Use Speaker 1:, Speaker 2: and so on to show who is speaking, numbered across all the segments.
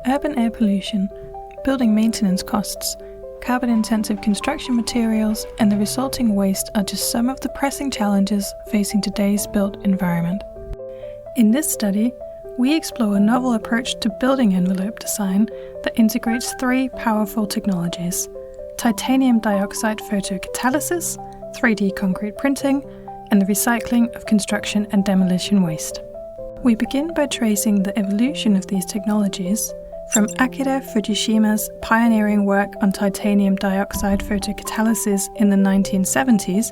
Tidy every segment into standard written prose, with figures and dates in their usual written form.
Speaker 1: urban air pollution, building maintenance costs, carbon-intensive construction materials, and the resulting waste are just some of the pressing challenges facing today's built environment. In this study, we explore a novel approach to building envelope design that integrates three powerful technologies: titanium dioxide photocatalysis, 3D concrete printing, and the recycling of construction and demolition waste. We begin by tracing the evolution of these technologies from Akira Fujishima's pioneering work on titanium dioxide photocatalysis in the 1970s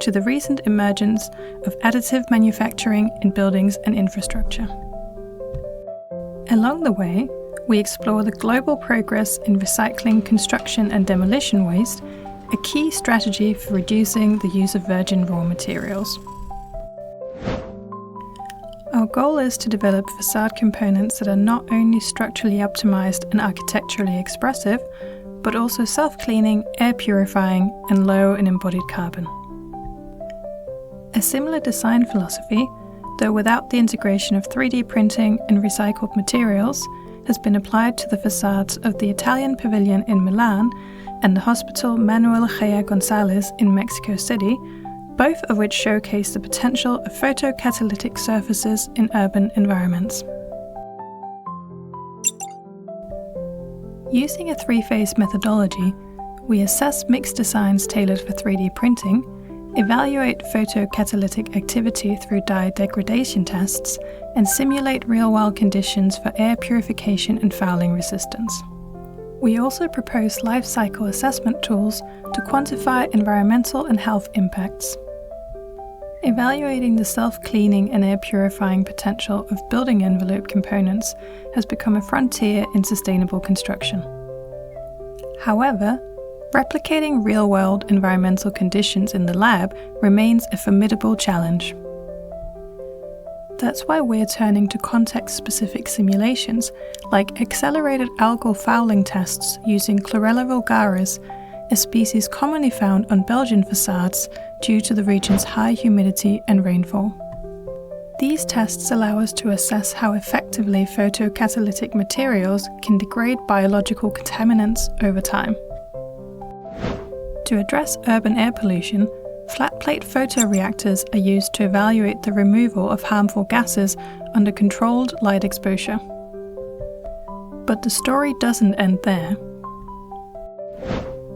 Speaker 1: to the recent emergence of additive manufacturing in buildings and infrastructure. Along the way, we explore the global progress in recycling construction and demolition waste, a key strategy for reducing the use of virgin raw materials. Our goal is to develop facade components that are not only structurally optimized and architecturally expressive, but also self-cleaning, air-purifying, and low in embodied carbon. A similar design philosophy, though without the integration of 3D printing and recycled materials, has been applied to the facades of the Italian Pavilion in Milan and the Hospital Manuel Gea González in Mexico City, both of which showcase the potential of photocatalytic surfaces in urban environments. Using a three-phase methodology, we assess mixed designs tailored for 3D printing, evaluate photocatalytic activity through dye degradation tests, and simulate real-world conditions for air purification and fouling resistance. We also propose life cycle assessment tools to quantify environmental and health impacts. Evaluating the self-cleaning and air-purifying potential of building envelope components has become a frontier in sustainable construction. However, replicating real-world environmental conditions in the lab remains a formidable challenge. That's why we're turning to context-specific simulations, like accelerated algal fouling tests using Chlorella vulgaris, a species commonly found on Belgian facades due to the region's high humidity and rainfall. These tests allow us to assess how effectively photocatalytic materials can degrade biological contaminants over time. To address urban air pollution, flat-plate photoreactors are used to evaluate the removal of harmful gases under controlled light exposure. But the story doesn't end there.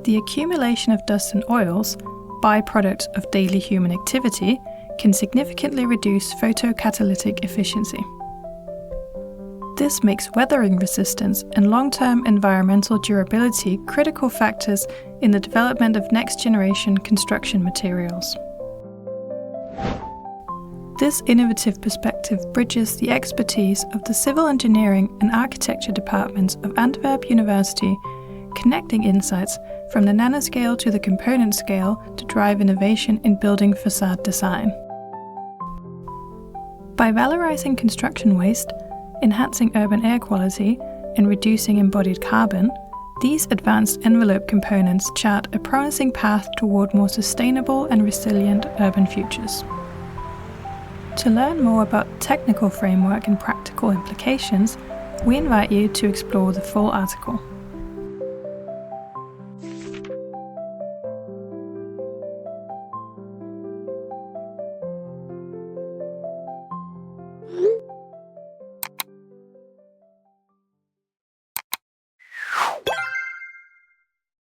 Speaker 1: The accumulation of dust and oils, byproduct of daily human activity, can significantly reduce photocatalytic efficiency. This makes weathering resistance and long-term environmental durability critical factors in the development of next-generation construction materials. This innovative perspective bridges the expertise of the civil engineering and architecture departments of Antwerp University, connecting insights from the nanoscale to the component scale to drive innovation in building facade design. By valorizing construction waste, enhancing urban air quality, and reducing embodied carbon, these advanced envelope components chart a promising path toward more sustainable and resilient urban futures. To learn more about the technical framework and practical implications, we invite you to explore the full article.